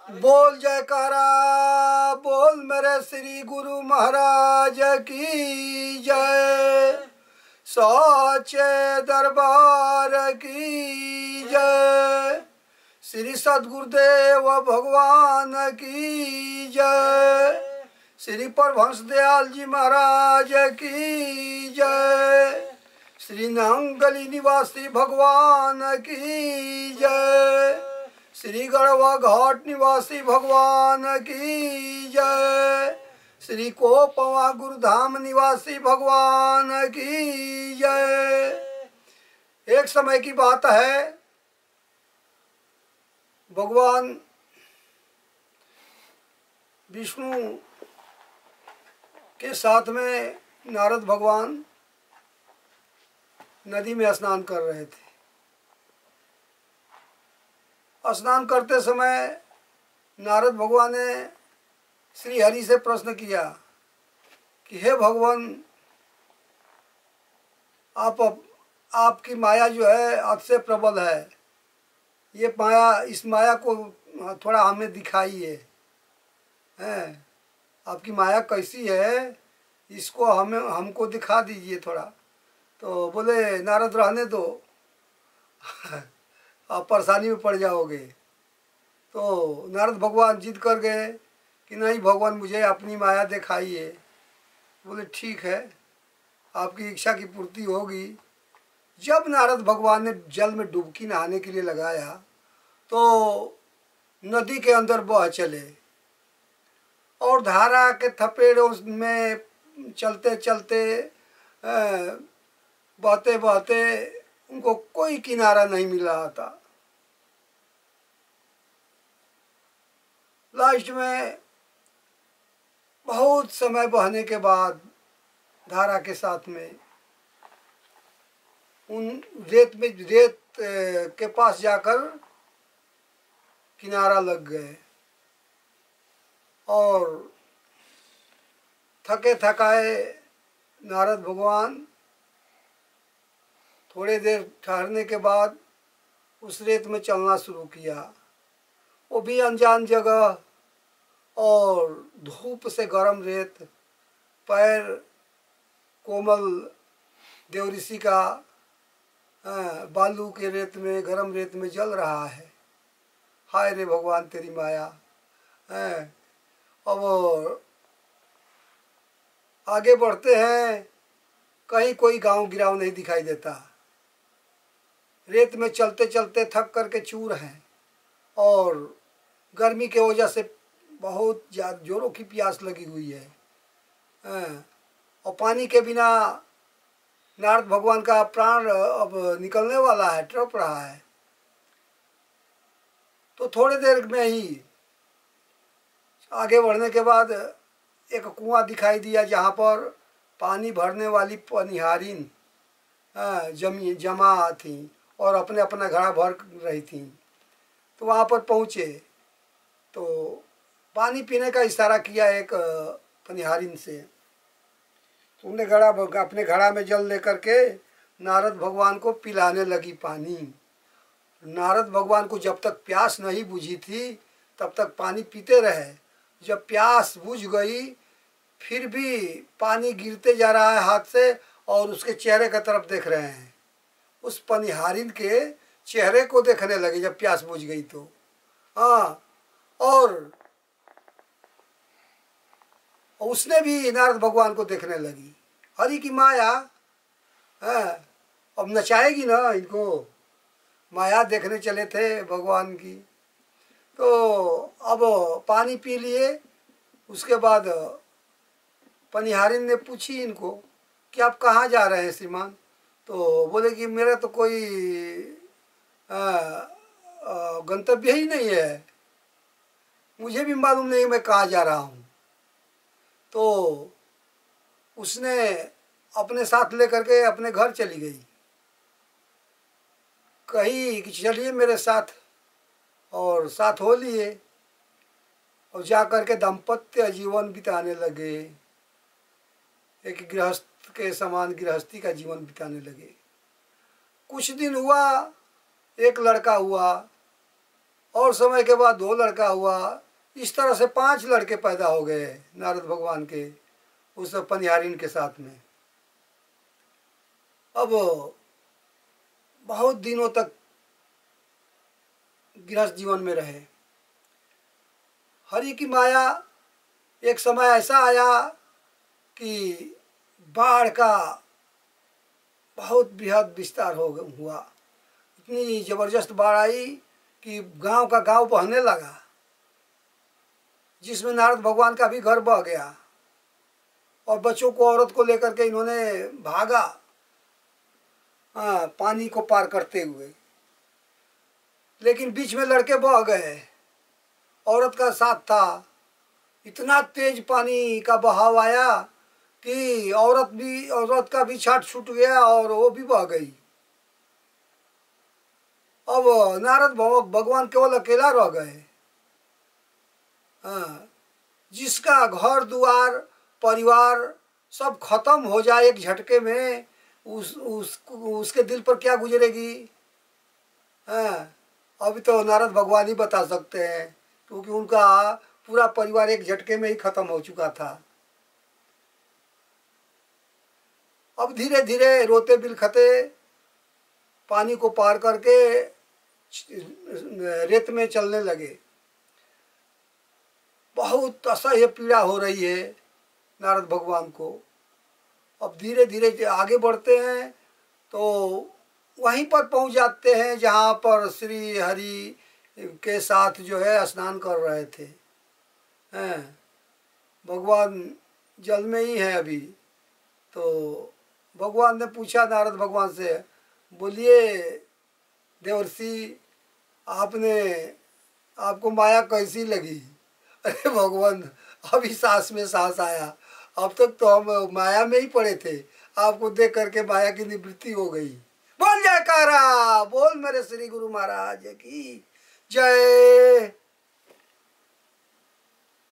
बोल जयकारा बोल मेरे श्री गुरु महाराज की जय, सच्चे दरबार की जय, श्री सद्गुरुदेव भगवान की जय, श्री परमहंस दयाल जी महाराज की जय, श्री नांगली निवासी भगवान की जय, श्री गढ़वा घाट निवासी भगवान की जय, श्री कोपवा गुरुधाम निवासी भगवान की जय। एक समय की बात है, भगवान विष्णु के साथ में नारद भगवान नदी में स्नान कर रहे थे। स्नान करते समय नारद भगवान ने श्री हरि से प्रश्न किया कि हे भगवान, आपकी माया जो है हद से प्रबल है, ये माया, इस माया को थोड़ा हमें दिखाइए, हैं आपकी माया कैसी है, इसको हमको दिखा दीजिए थोड़ा। तो बोले नारद रहने दो, आप परेशानी में पड़ जाओगे। तो नारद भगवान जिद कर गए कि नहीं भगवान, मुझे अपनी माया दिखाइए। बोले ठीक है, आपकी इच्छा की पूर्ति होगी। जब नारद भगवान ने जल में डुबकी नहाने के लिए लगाया तो नदी के अंदर बह चले और धारा के थपेड़ों में चलते चलते बहते बहते उनको कोई किनारा नहीं मिल रहा था। लास्ट में बहुत समय बहने के बाद धारा के साथ में उन रेत के पास जाकर किनारा लग गए और थके थकाए नारद भगवान थोड़ी देर ठहरने के बाद उस रेत में चलना शुरू किया। वो भी अनजान जगह और धूप से गर्म रेत, पैर कोमल देव ऋषि का बालू के रेत में, गर्म रेत में जल रहा है। हाय रे भगवान तेरी माया। अब आगे बढ़ते हैं, कहीं कोई गांव गिराव नहीं दिखाई देता। रेत में चलते चलते थक करके चूर हैं और गर्मी के वजह से बहुत ज़्यादा जोरों की प्यास लगी हुई है और पानी के बिना नारद भगवान का प्राण अब निकलने वाला है, तड़प रहा है। तो थोड़ी देर में ही आगे बढ़ने के बाद एक कुआं दिखाई दिया जहाँ पर पानी भरने वाली पनिहारिन जमा थी और अपने अपना घड़ा भर रही थी। तो वहाँ पर पहुँचे तो पानी पीने का इशारा किया एक पनिहारिन से। तो उन्हें अपने घड़ा में जल लेकर के नारद भगवान को पिलाने लगी पानी। नारद भगवान को जब तक प्यास नहीं बुझी थी तब तक पानी पीते रहे। जब प्यास बुझ गई फिर भी पानी गिरते जा रहा है हाथ से और उसके चेहरे की तरफ देख रहे हैं। उस पनिहारिन के चेहरे को देखने लगे जब प्यास बुझ गई तो। हाँ, और उसने भी नारद भगवान को देखने लगी। हरि की माया है, अब नचाएगी ना इनको। माया देखने चले थे भगवान की। तो अब पानी पी लिए। उसके बाद पनिहारिन ने पूछी इनको कि आप कहाँ जा रहे हैं श्रीमान। तो बोले कि मेरा तो कोई गंतव्य ही नहीं है, मुझे भी मालूम नहीं मैं कहाँ जा रहा हूँ। तो उसने अपने साथ लेकर के अपने घर चली गई। कही कि चलिए मेरे साथ, और साथ हो लिए और जा कर के दाम्पत्य जीवन बिताने लगे। एक गृहस्थ के समान गृहस्थी का जीवन बिताने लगे। कुछ दिन हुआ, एक लड़का हुआ और समय के बाद 2 लड़का हुआ। इस तरह से 5 लड़के पैदा हो गए नारद भगवान के उस पनिहारिन के साथ में। अब बहुत दिनों तक गृहस्थ जीवन में रहे। हरि की माया, एक समय ऐसा आया कि बाढ़ का बहुत बृहद विस्तार हुआ। इतनी जबरदस्त बाढ़ आई कि गांव का गांव बहने लगा, जिसमें नारद भगवान का भी घर बह गया और बच्चों को, औरत को लेकर के इन्होंने भागा पानी को पार करते हुए। लेकिन बीच में लड़के बह गए, औरत का साथ था। इतना तेज पानी का बहाव आया कि औरत का भी छाट छूट गया और वो भी बह गई। अब नारद भगवान केवल अकेला रह गए। जिसका घर द्वार परिवार सब खत्म हो जाए एक झटके में, उसके दिल पर क्या गुजरेगी? अभी तो नारद भगवान ही बता सकते हैं, क्योंकि उनका पूरा परिवार एक झटके में ही खत्म हो चुका था। अब धीरे धीरे रोते बिलखते पानी को पार करके रेत में चलने लगे। बहुत असह्य पीड़ा हो रही है नारद भगवान को। अब धीरे धीरे आगे बढ़ते हैं तो वहीं पर पहुंच जाते हैं जहाँ पर श्री हरि के साथ जो है स्नान कर रहे थे। भगवान जल में ही है अभी। तो भगवान ने पूछा नारद भगवान से, बोलिए देवर्षि, आपको माया कैसी लगी? अरे भगवान, अभी सांस में सांस आया, अब तक तो हम माया में ही पड़े थे, आपको देख करके माया की निवृत्ति हो गई। बोल जयकारा, बोल मेरे श्री गुरु महाराज की जय।